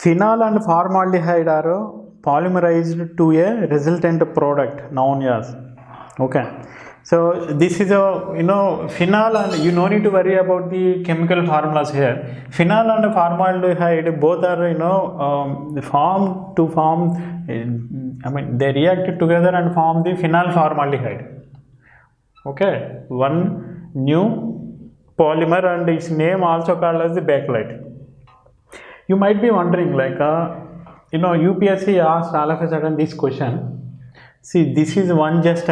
phenol and formaldehyde are polymerized to a resultant product known as. Okay, so this is a phenol, and you no need to worry about the chemical formulas here. Phenol and formaldehyde both are formed to form, they react together and form the phenol formaldehyde. Okay, one new polymer, and its name also called as the Bakelite. You might be wondering, like UPSC asked all of a sudden this question. See, this is one just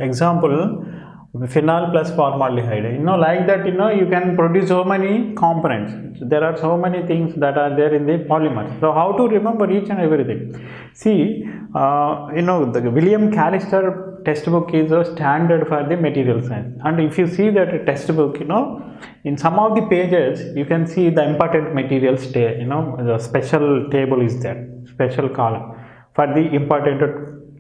example, phenol plus formaldehyde. Like that, you can produce so many components. There are so many things that are there in the polymer. So how to remember each and everything? See, the William Callister textbook is a standard for the material science, and if you see that textbook, in some of the pages you can see the important materials, the special table is there, special column for the important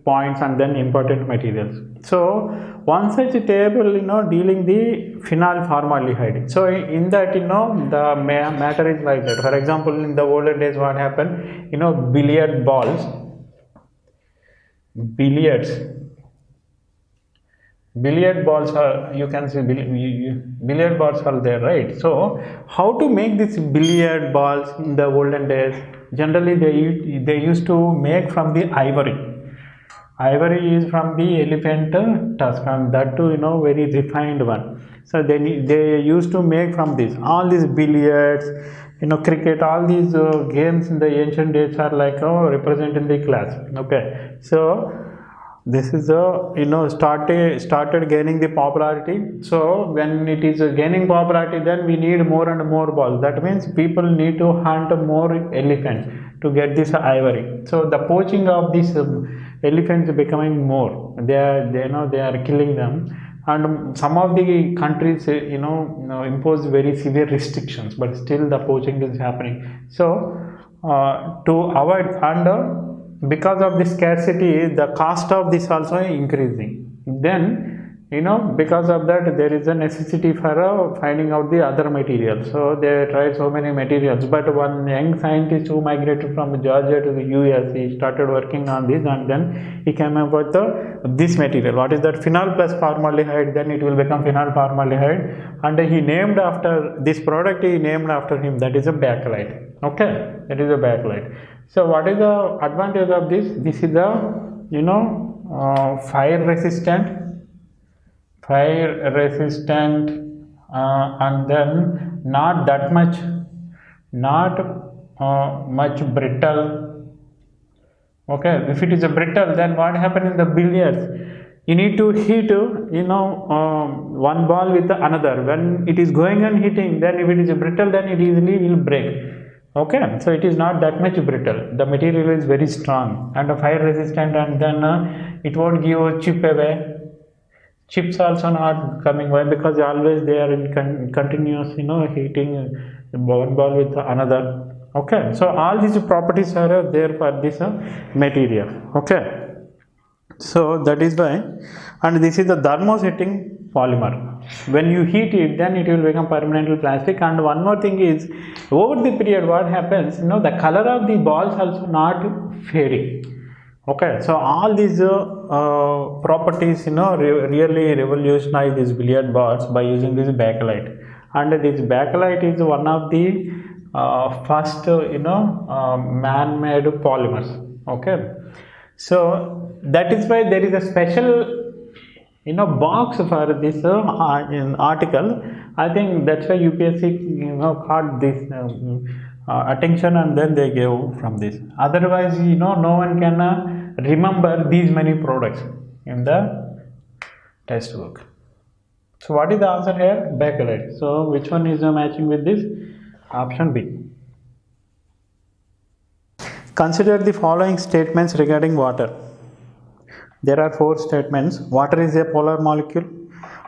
points and then important materials. So one such table, dealing the phenol formaldehyde. So in that, the matter is like that. For example, in the olden days, what happened, billiard balls, billiard balls are, you can see billiard balls are there, right? So how to make these billiard balls in the olden days? Generally they used to make from the ivory. Ivory is from the elephant tusk, and that too very refined one. So they used to make from this. All these billiards, cricket, all these games in the ancient days are like represented in the class. Okay, so this is started gaining the popularity. So when it is gaining popularity, then we need more and more balls. That means people need to hunt more elephants to get this ivory. So the poaching of these elephants becoming more. They are killing them, and some of the countries impose very severe restrictions, but still the poaching is happening. So to avoid, and because of the scarcity, the cost of this also increasing. Then because of that, there is a necessity for finding out the other materials. So they tried so many materials, but one young scientist who migrated from Georgia to the US, he started working on this, and then he came up with this material. What is that? Phenol plus formaldehyde. Then it will become phenol formaldehyde, and he named after this product, he named after him, that is a Bakelite. Okay, that is a Bakelite. So what is the advantage of this? This is a fire resistant, and then not that much, much brittle. Okay, if it is a brittle, then what happens in the billiards? You need to hit one ball with another. When it is going and hitting, then if it is brittle, then it easily will break. Okay, so it is not that much brittle. The material is very strong and fire resistant, and then it won't give a chip away. Chips also not coming. Why? Because always they are in continuous hitting one ball with another. Okay, so all these properties are there for this material. Okay, so that is why, and this is the thermosetting polymer. When you heat it, then it will become permanently plastic. And one more thing is, over the period, what happens, the color of the balls also not fading. Okay, so all these properties really revolutionize these billiard balls by using this Bakelite. And this Bakelite is one of the first man-made polymers. Okay, so that is why there is a special box for this article. I think that's why UPSC caught this attention, and then they gave from this. Otherwise, no one can remember these many products in the textbook. So what is the answer here? Bakelite. So which one is matching with this? Option B. Consider the following statements regarding water. There are 4 statements. Water is a polar molecule.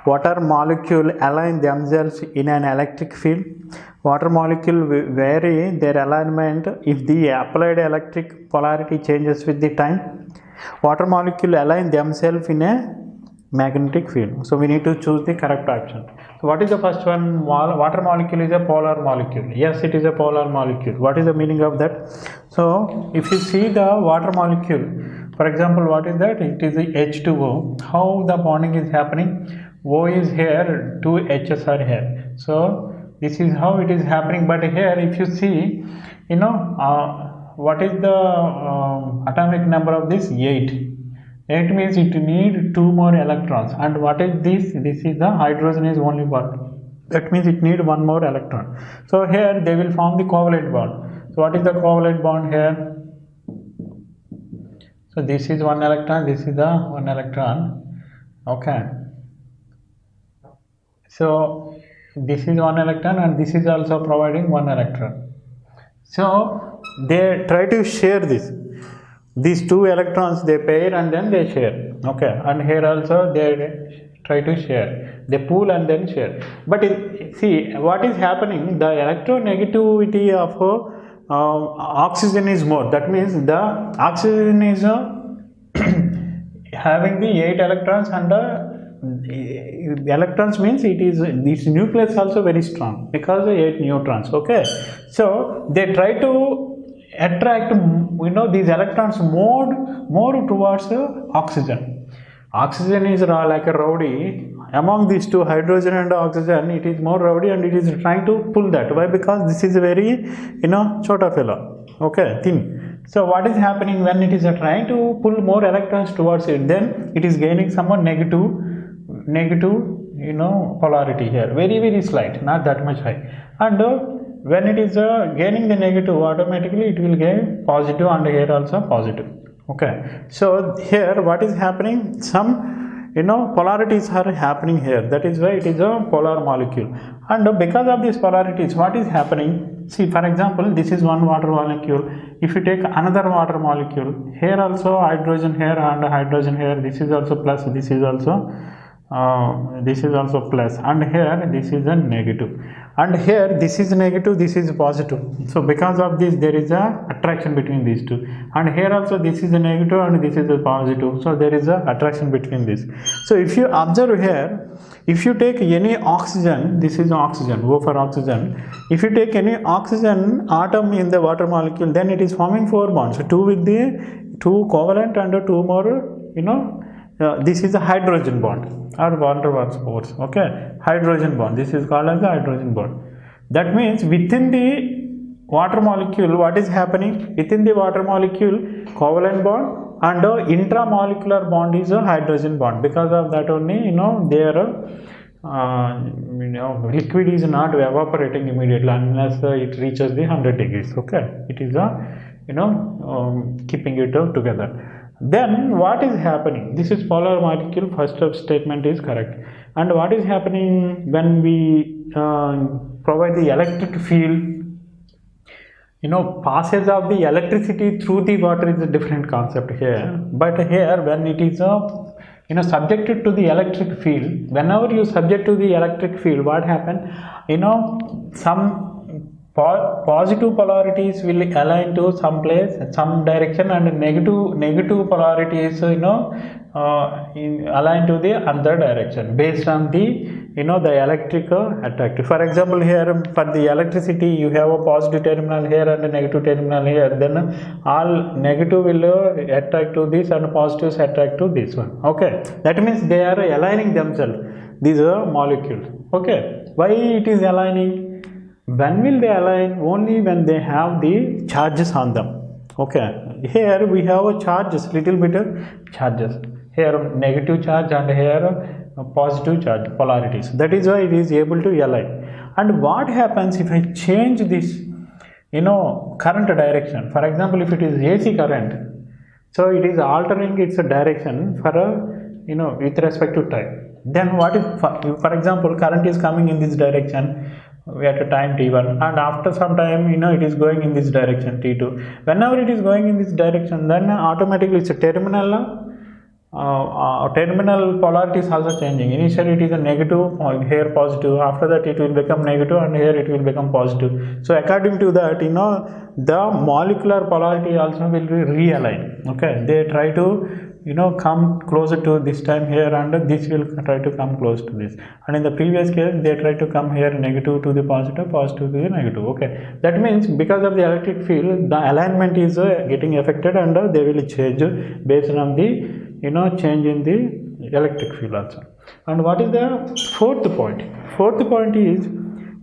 Water molecule align themselves in an electric field. Water molecule vary their alignment if the applied electric polarity changes with the time. Water molecule align themselves in a magnetic field. So we need to choose the correct option. So what is the first one? Water molecule is a polar molecule. Yes, it is a polar molecule. What is the meaning of that? So if you see the water molecule, for example, what is that? It is the H2O. How the bonding is happening? O is here, two H's are here. So this is how it is happening. But here if you see, what is the atomic number of this? 8. 8 means it need 2 more electrons. And what is this? This is the hydrogen is only one. That means it need 1 more electron. So here they will form the covalent bond. So what is the covalent bond here? So this is 1 electron, this is the 1 electron. Okay. So this is 1 electron and this is also providing 1 electron. So they try to share this. These 2 electrons they pair and then they share. Okay. And here also they try to share. They pool and then share. But see what is happening, the electronegativity of oxygen is more. That means the oxygen is having the 8 electrons and electrons means it is this nucleus also very strong because 8 neutrons. Okay. So they try to attract these electrons more towards oxygen. Oxygen is like a rowdy. Among these 2, hydrogen and oxygen, it is more rowdy and it is trying to pull that. Why? Because this is a very chota fellow. Okay, thin. So what is happening when it is trying to pull more electrons towards it? Then it is gaining some more negative polarity here. Very slight, not that much high. And when it is gaining the negative, automatically it will gain positive and here also positive. Okay. So here what is happening? Some polarities are happening here. That is why it is a polar molecule. And because of these polarities, what is happening? See, for example, this is one water molecule. If you take another water molecule, here also hydrogen here and hydrogen here. This is also plus. This is also plus, and here this is a negative, and here this is negative, this is positive. So because of this there is a attraction between these 2, and here also this is a negative and this is a positive. So there is a attraction between this. So if you observe here, if you take any oxygen, this is oxygen, O for oxygen. If you take any oxygen atom in the water molecule, then it is forming 4 bonds. So 2 with the 2 covalent and 2 more, this is a hydrogen bond or van der Waals force. Okay, hydrogen bond. This is called as the hydrogen bond. That means within the water molecule, what is happening? Within the water molecule, covalent bond and intramolecular bond is a hydrogen bond. Because of that only, their liquid is not evaporating immediately unless it reaches the 100 degrees. Okay, it is keeping it together. Then what is happening? This is polar molecule. First statement is correct. And what is happening when we provide the electric field? Passage of the electricity through the water is a different concept here. But here, when it is subjected to the electric field, whenever you subject to the electric field, what happens? Some positive polarities will align to some place, some direction, and negative polarities align to the other direction based on the the electric attractive. For example, here for the electricity you have a positive terminal here and a negative terminal here, then all negative will attract to this and positives attract to this one. Okay, that means they are aligning themselves, these are molecules. Okay, why it is aligning? When will they align? Only when they have the charges on them. Okay, here we have a charges, little bit of charges. Here negative charge and here positive charge polarities. That is why it is able to align. And what happens if I change this, current direction? For example, if it is AC current, so it is altering its direction for a, with respect to time. Then what if, for example, current is coming in this direction at a time t1 and after some time it is going in this direction t2. Whenever it is going in this direction, then automatically it's a terminal polarity is also changing. Initially it is a negative, here positive, after that it will become negative and here it will become positive. So according to that, the molecular polarity also will be realign. Okay, they try to come closer to this time here, and this will try to come close to this, and in the previous case they try to come here negative to the positive, positive to the negative. Okay, that means because of the electric field the alignment is getting affected, and they will change based on the change in the electric field also. And what is the fourth point? Fourth point is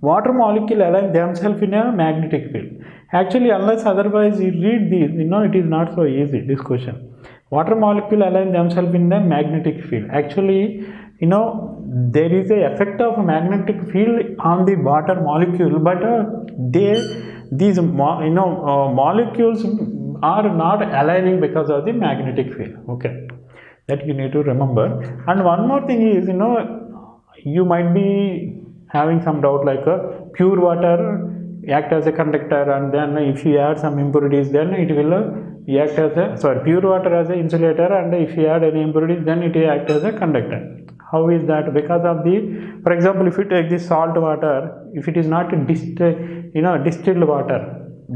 water molecule align themselves in a magnetic field. Actually, unless otherwise you read these, it is not so easy, this question. Water molecule align themselves in the magnetic field. Actually, there is a effect of magnetic field on the water molecule, but these molecules are not aligning because of the magnetic field. Okay, that you need to remember. And one more thing is, you might be having some doubt, like pure water act as a conductor, and then if you add some impurities, then it will act as a pure water as an insulator, and if you add any impurities, then it will act as a conductor. How is that? Because of for example, if you take the salt water, if it is not distilled water,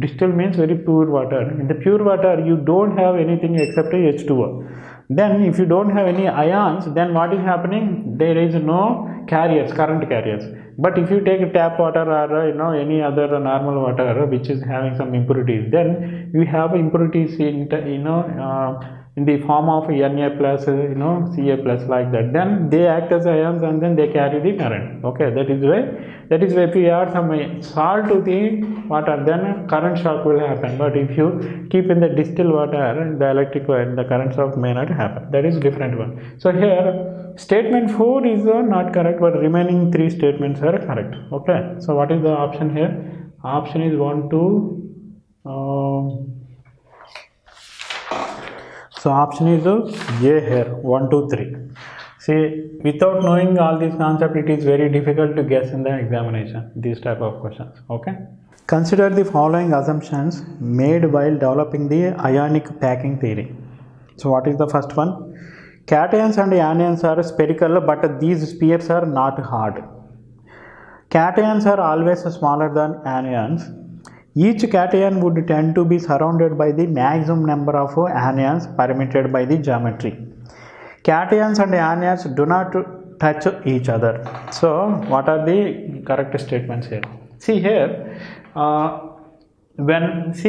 distilled means very pure water. In the pure water you don't have anything except H2O. Then if you don't have any ions, then what is happening? There is no carriers, current carriers. But if you take tap water or any other normal water which is having some impurities, then you have impurities in the form of Na plus, Ca plus, like that. Then they act as ions and then they carry the current. Okay, that is why if you add some salt to the water, then current shock will happen. But if you keep in the distilled water, the electric wire, the current shock may not happen. That is different one. So here statement 4 is not correct, but remaining 3 statements are correct. Okay, so what is the option here? Option is 1, 2. So option is A here, 1, 2, 3. See, without knowing all these concepts, it is very difficult to guess in the examination, these type of questions. Okay. Consider the following assumptions made while developing the ionic packing theory. So what is the first one? Cations and anions are spherical, but these spheres are not hard. Cations are always smaller than anions. Each cation would tend to be surrounded by the maximum number of anions permitted by the geometry. Cations and anions do not touch each other. So, what are the correct statements here? See here, atoms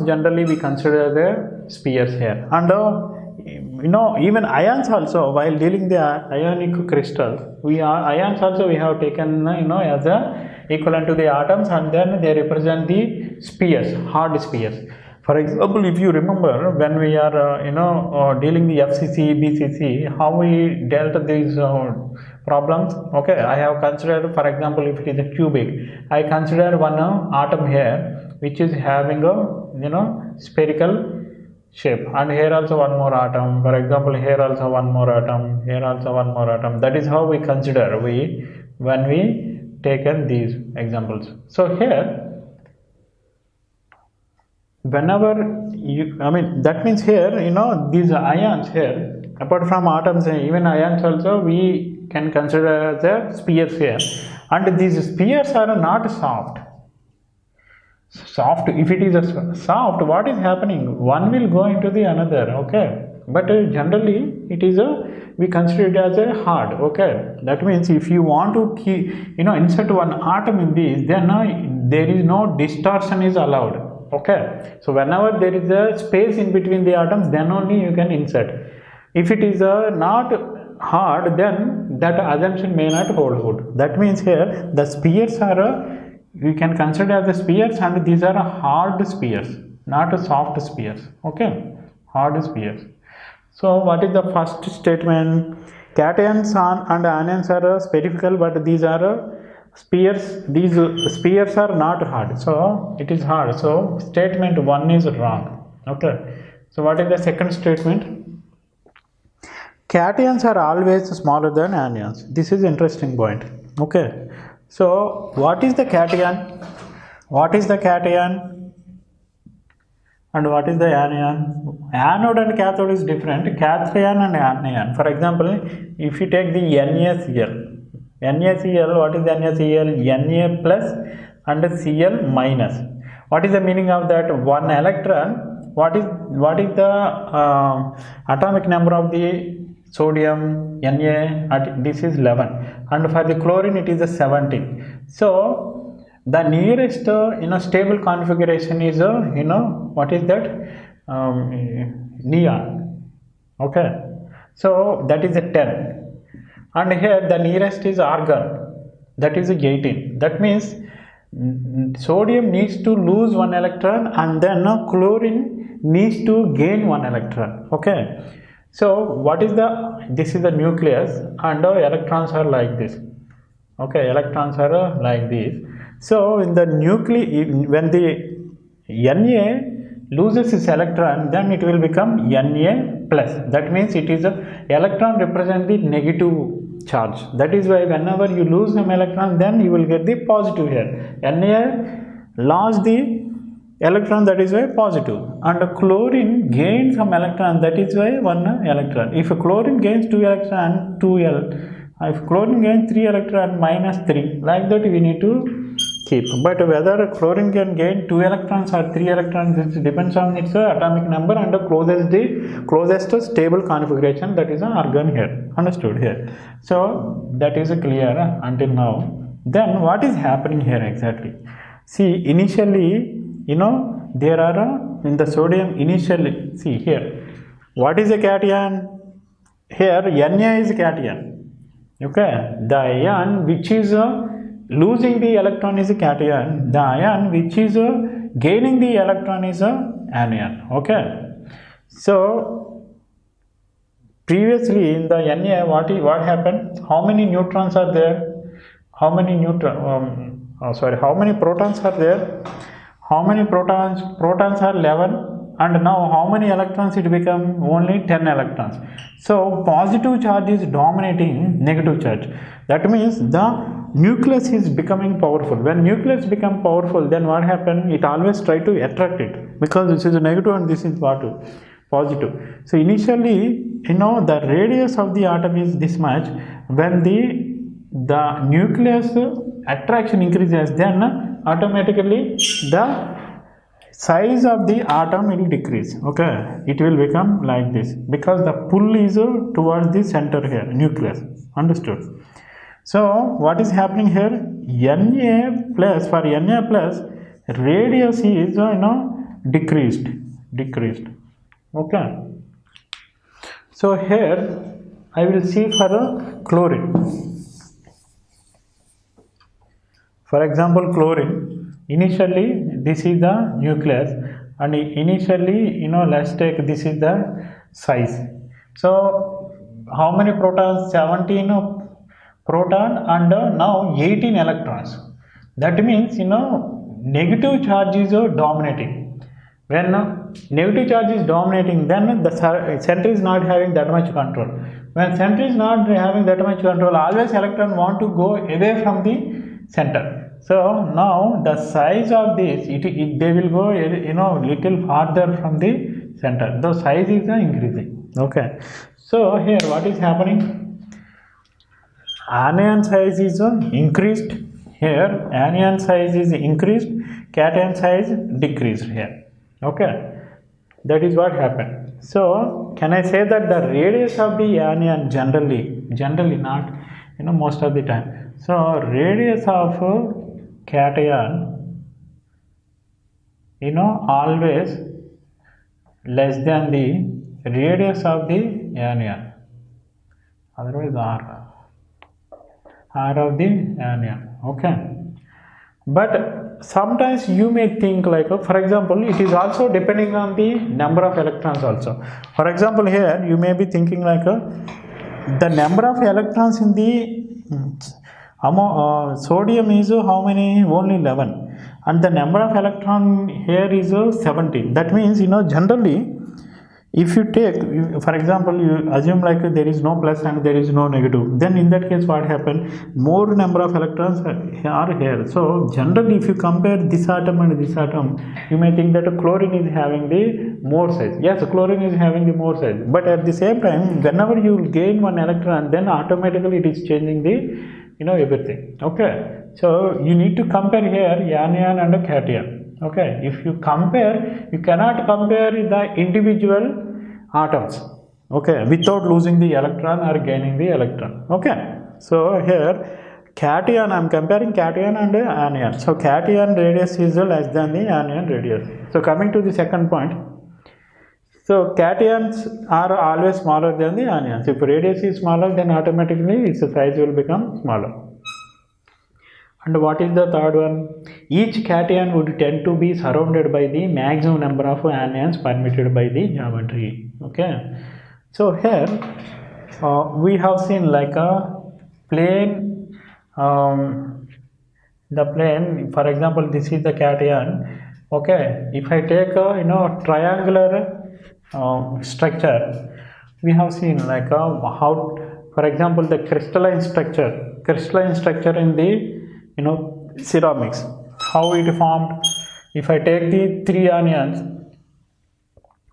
generally we consider the spheres here, and even ions also, while dealing the ionic crystals, ions also we have taken as a equivalent to the atoms, and then they represent the spheres, hard spheres. For example, if you remember when we are dealing the FCC, BCC, how we dealt these problems. Okay, I have considered, for example, if it is a cubic, I consider one atom here which is having a spherical shape, and here also one more atom. For example, here also one more atom, here also one more atom. That is how we consider when we taken these examples. So here, whenever that means here, these ions here, apart from atoms, even ions also we can consider as a spheres here, and these spheres are not soft. If it is a soft, what is happening? One will go into the another. Okay, but generally it is we consider it as a hard. Okay, that means if you want to insert one atom in this, then there is no distortion is allowed. Okay, so whenever there is a space in between the atoms, then only you can insert. If it is not hard, then that assumption may not hold good. That means here the spheres are we can consider as the spheres, and these are hard spheres, not soft spheres. Okay, hard spheres. So what is the first statement? Cations and anions are spherical, but these are spheres. These spheres are not hard, so it is hard. So statement 1 is wrong. Okay, so what is the second statement? Cations are always smaller than anions. This is interesting point. Okay, so what is the cation? What is the cation? And what is the anion? Anode and cathode is different. Cation and anion. For example, if you take the NaCl. NaCl, what is NaCl? Na plus and Cl minus. What is the meaning of that? One electron what is the atomic number of the sodium Na? This is 11, and for the chlorine it is a 17. So the nearest stable configuration is what is that, neon. Okay, so that is a 10, and here the nearest is argon, that is a 18. That means sodium needs to lose one electron, and then chlorine needs to gain one electron. Okay, so what is this is the nucleus, and electrons are like this. Okay, electrons are like this. So in the nucleus, when the Na loses its electron, then it will become Na plus. That means it is a electron represent the negative charge. That is why whenever you lose some electron, then you will get the positive here. Na lost the electron, that is why positive, and chlorine gains some electron, that is why 1 electron. If chlorine gains 2 electron, 2l. If chlorine gains 3 electron, minus 3. Like that we need to keep. But whether chlorine can gain 2 electrons or 3 electrons, it depends on its atomic number and the closest stable configuration, that is argon here. Understood here? So that is clear until now. Then what is happening here exactly? See, initially, there are in the sodium initially, see here, what is a cation? Here Na is a cation. Okay, the ion which is losing the electron is a cation, the ion which is gaining the electron is a anion. Okay, so previously in the Na, what happened? How many neutrons are there? How many how many protons are there? How many protons? Protons are 11, and now how many electrons it become? Only 10 electrons. So positive charge is dominating negative charge. That means the nucleus is becoming powerful. When nucleus become powerful, then what happen? It always try to attract it, because this is a negative and this is positive. So initially, the radius of the atom is this much. When the nucleus attraction increases, then automatically the size of the atom will decrease. Okay, it will become like this, because the pull is towards the center here, nucleus. Understood? So what is happening here? Na plus, for Na plus, radius is decreased. Okay, so here I will see for chlorine. For example, chlorine, initially this is the nucleus, and initially let's take this is the size. So how many protons? 17 proton and now 18 electrons. That means negative charge is dominating. When negative charge is dominating, then the center is not having that much control. When center is not having that much control, always electron want to go away from the center. So now the size of this, they will go little farther from the center. The size is increasing. Okay, so here what is happening? Anion size is increased here, anion size is increased, cation size decreased here. Okay, that is what happened. So can I say that the radius of the anion generally not most of the time, so radius of cation always less than the radius of the anion, otherwise R of the anion. Okay, but sometimes you may think like, for example, it is also depending on the number of electrons also. For example, here you may be thinking like the number of electrons in the sodium is how many? Only 11, and the number of electron here is 17. That means generally, if you take, for example, you assume like there is no plus and there is no negative, then in that case what happen? More number of electrons are here. So generally, if you compare this atom and this atom, you may think that chlorine is having the more size. Yes, chlorine is having the more size, but at the same time, whenever you gain one electron, then automatically it is changing the everything. Okay, so you need to compare here anion and cation. Okay, if you compare, you cannot compare the individual atoms, okay, without losing the electron or gaining the electron. Okay, so here cation, I am comparing cation and anion. So cation radius is less than the anion radius. So coming to the second point, so cations are always smaller than the anions. If radius is smaller, then automatically its size will become smaller. And what is the third one? Each cation would tend to be surrounded by the maximum number of anions permitted by the geometry. Okay, so here we have seen like a plane, the plane, for example, this is the cation. Okay, if I take a triangular structure, we have seen like how, for example, the crystalline structure in the ceramics, how it formed. If I take the three anions,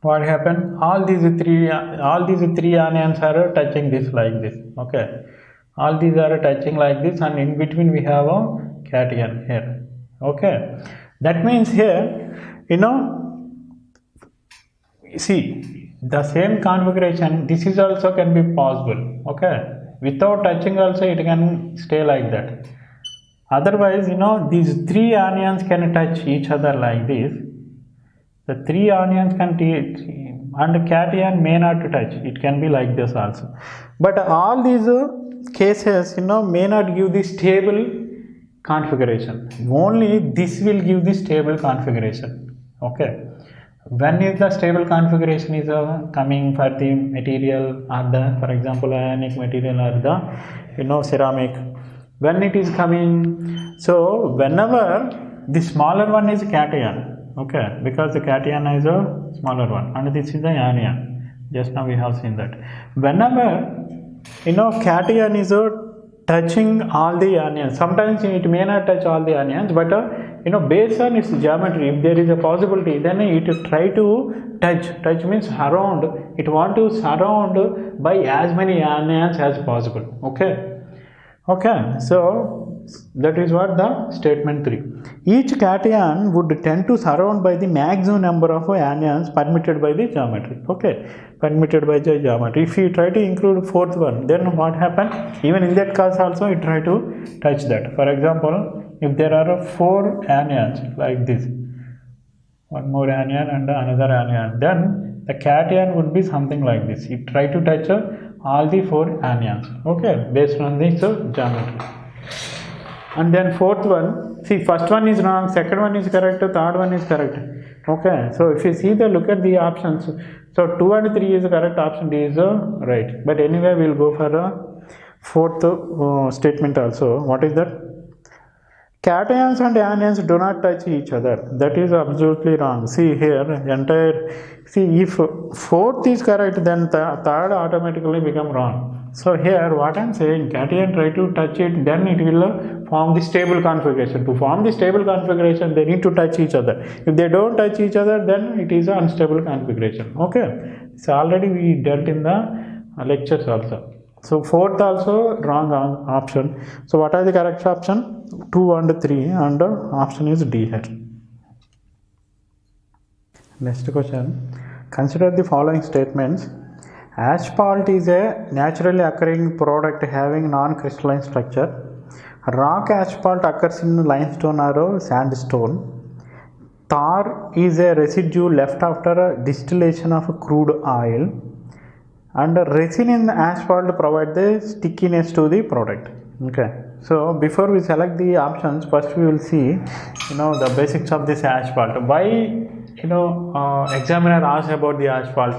what happened? All these three anions are touching this like this. Okay, all these are touching like this, and in between we have a cation here. Okay, that means here, see the same configuration, this is also can be possible. Okay, without touching also it can stay like that. Otherwise, these three anions can touch each other like this. The three anions can touch, and cation may not touch. It can be like this also. But all these cases, may not give the stable configuration. Only this will give the stable configuration. Okay. When is the stable configuration is coming for the material or the, for example, ionic material or the ceramic? When it is coming, so whenever the smaller one is cation, okay, because the cation is a smaller one, and this is the anion. Just now we have seen that. Whenever cation is touching all the anions, sometimes it may not touch all the anions, but based on its geometry, if there is a possibility, then it try to touch means surround, it want to surround by as many anions as possible. Okay, so that is what the statement 3. Each cation would tend to surround by the maximum number of anions permitted by the geometry. Okay, permitted by the geometry. If you try to include fourth one, then what happens? Even in that case also, it try to touch that. For example, if there are 4 anions like this, one more anion and another anion, then the cation would be something like this. It try to touch all the 4 anions, okay, based on this geometry. And then fourth one, see, first one is wrong, second one is correct, third one is correct. Okay, so if you see look at the options, so 2 and 3 is correct, option D is right. But anyway, we will go for a fourth statement also. What is that? Cations and anions do not touch each other. That is absolutely wrong. See here, if fourth is correct, then third automatically become wrong. So here what I am saying, cation try to touch it, then it will form the stable configuration. To form the stable configuration, they need to touch each other. If they don't touch each other, then it is an unstable configuration. Okay, so already we dealt in the lectures also. So fourth also wrong option. So what are the correct option? 2 and 3, and option is D here. Next question. Consider the following statements. Asphalt is a naturally occurring product having non-crystalline structure. Rock asphalt occurs in limestone or sandstone. Tar is a residue left after distillation of crude oil. And resin in asphalt provide the stickiness to the product. Okay, so before we select the options, first we will see the basics of this asphalt. Why examiner asks about the asphalt?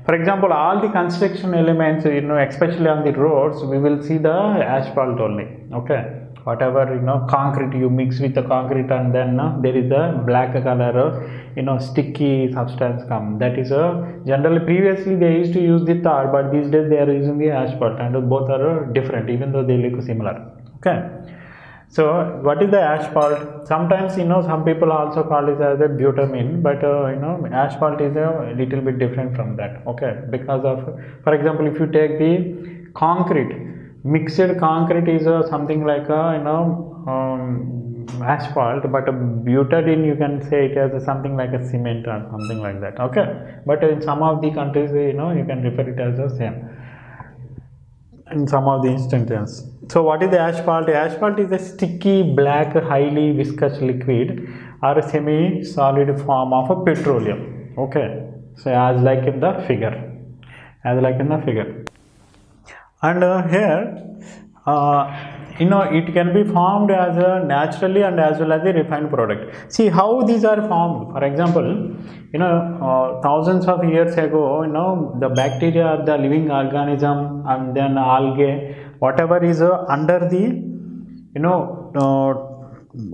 For example, all the construction elements, especially on the roads, we will see the asphalt only. Okay, whatever concrete you mix with the concrete, and then there is a black color sticky substance come. That is generally previously they used to use the tar, but these days they are using the asphalt, and both are different even though they look similar. Okay, so what is the asphalt? Sometimes some people also call it as a bitumen, but asphalt is a little bit different from that. Okay, because of, for example, if you take the concrete, mixed concrete is something like asphalt, but butadiene you can say it as something like a cement or something like that. Okay, but in some of the countries, you can refer it as the same in some of the instances. So what is the asphalt? Asphalt is a sticky, black, highly viscous liquid or a semi-solid form of a petroleum. Okay, so as like in the figure, and here it can be formed as a naturally and as well as a refined product. See how these are formed. For example, thousands of years ago, the bacteria, the living organism, and then algae, whatever is under the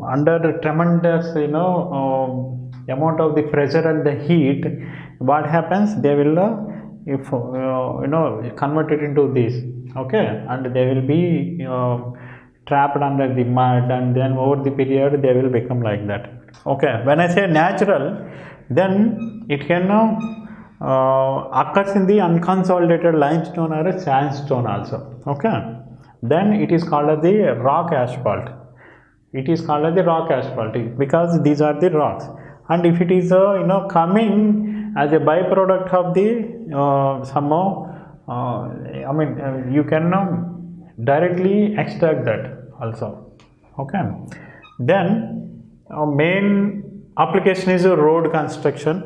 under tremendous amount of the pressure and the heat, what happens? They will converted into this, okay, and they will be trapped under the mud, and then over the period they will become like that. Okay, when I say natural, then it can occurs in the unconsolidated limestone or a sandstone also. Okay, then it is called as the rock asphalt. Because these are the rocks, and if it is coming as a byproduct of the you can directly extract that also. Okay, then main application is a road construction.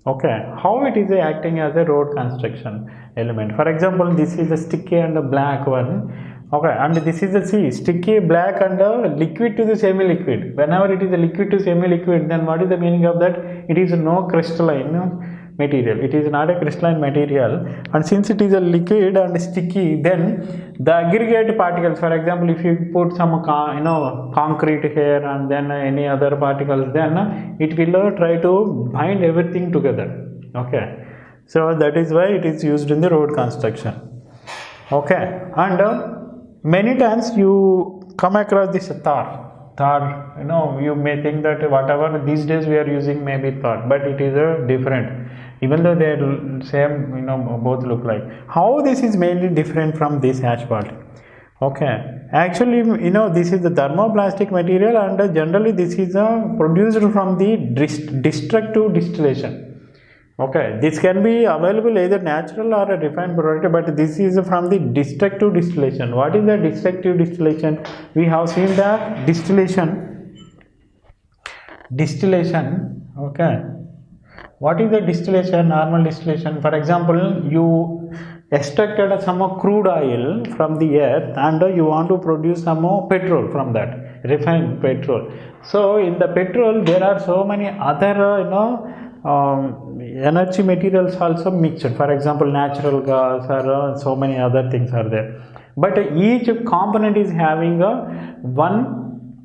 Okay, how it is acting as a road construction element? For example, this is a sticky and a black one. Okay, and this is a sticky, black, and a liquid to the semi-liquid. Whenever it is a liquid to semi-liquid, then what is the meaning of that? It is no crystalline material. It is not a crystalline material, and since it is a liquid and sticky, then the aggregate particles, for example, if you put some concrete here and then any other particles, then it will try to bind everything together. Okay, so that is why it is used in the road construction. Okay, and many times you come across this tar, you may think that whatever these days we are using may be tar, but it is different, even though they are same, both look like. How this is mainly different from this asphalt? Okay, actually, this is the thermoplastic material, and generally this is produced from the destructive distillation. Okay, this can be available either natural or a refined product, but this is from the destructive distillation. What is the destructive distillation? We have seen the distillation. Okay, what is the distillation? Normal distillation. For example, you extracted some crude oil from the earth, and you want to produce some more petrol from that, refined petrol. So in the petrol there are so many other energy materials also mixed. For example, natural gas or so many other things are there, but each component is having one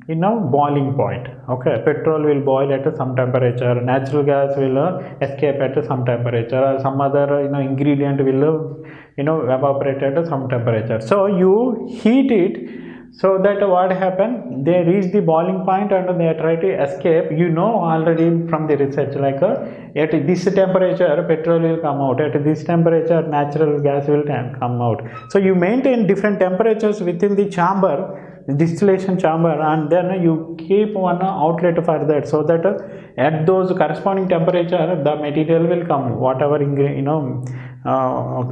boiling point. Okay, petrol will boil at some temperature, natural gas will escape at some temperature, or some other ingredient will evaporate at some temperature. So you heat it, so that what happened, they reach the boiling point and they try to escape. Already from the research, like at this temperature petrol will come out, at this temperature natural gas will come out. So you maintain different temperatures within the chamber, distillation chamber, and then you keep one outlet for that, so that at those corresponding temperature the material will come, whatever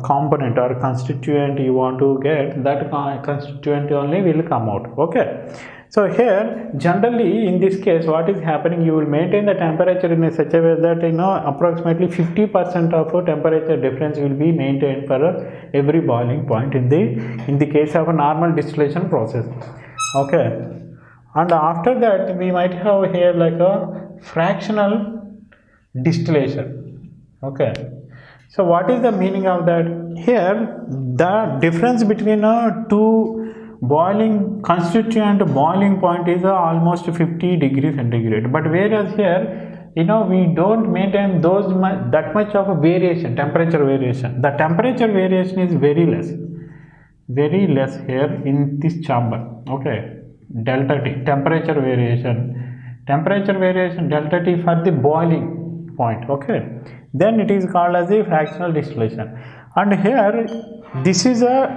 component or constituent you want to get, that constituent only will come out. Okay, so here generally in this case what is happening, you will maintain the temperature in such a way that approximately 50% of temperature difference will be maintained for every boiling point in the case of a normal distillation process. Okay, and after that we might have here like a fractional distillation. Okay, so what is the meaning of that? Here the difference between two boiling constituent boiling point is almost 50 degrees centigrade, but whereas here we don't maintain that much of a variation, temperature variation. The temperature variation is very less here in this chamber. Okay, delta T, temperature variation delta T for the boiling point. Okay, then it is called as a fractional distillation. And here this is a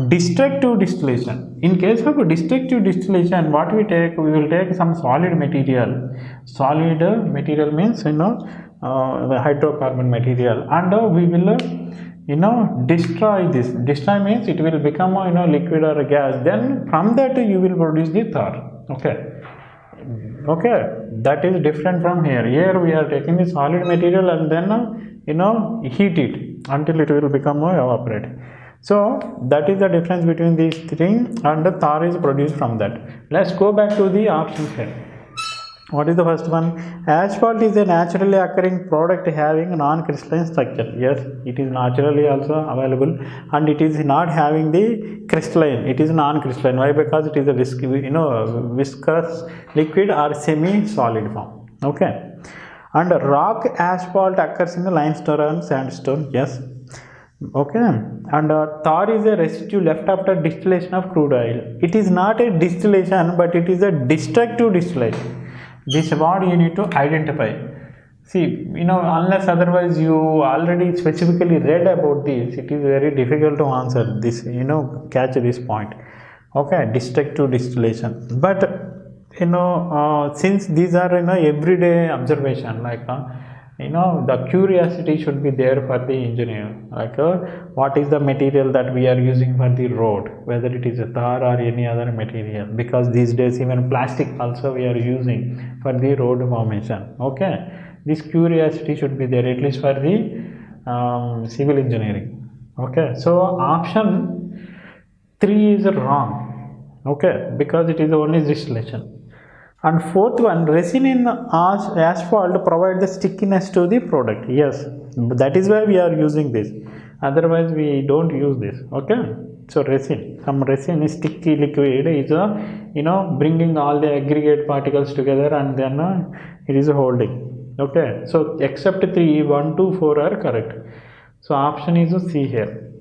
destructive distillation. In case of destructive distillation, what we take, we will take some solid material. Solid material means, the hydrocarbon material, and we will destroy this. Destroy means it will become liquid or a gas. Then from that you will produce the tar. Okay, that is different from here. Here we are taking the solid material and then heat it until it will become evaporate. So that is the difference between these three, and the tar is produced from that. Let's go back to the options here. What is the first one? Asphalt is a naturally occurring product having non-crystalline structure. Yes, it is naturally also available, and it is not having the crystalline. It is non-crystalline. Why? Because it is a viscous liquid or semi-solid form. Okay. And rock asphalt occurs in the limestone and sandstone. Yes. Okay. And tar is a residue left after distillation of crude oil. It is not a distillation, but it is a destructive distillation. This word you need to identify. See, unless otherwise you already specifically read about this, it is very difficult to answer this, catch this point. Okay, destructive distillation. But, since these are, everyday observation, like, the curiosity should be there for the engineer. Like, what is the material that we are using for the road, whether it is a tar or any other material, because these days even plastic also we are using for the road formation. Okay, this curiosity should be there, at least for the civil engineering. Okay, so option 3 is wrong. Okay, because it is only distillation. And fourth one, resin in asphalt provide the stickiness to the product. Yes, that is why we are using this. Otherwise, we don't use this. Okay, so some resin is sticky liquid is bringing all the aggregate particles together, and then it is holding. Okay, so except 3, 1, 2, 4 are correct. So option is C here.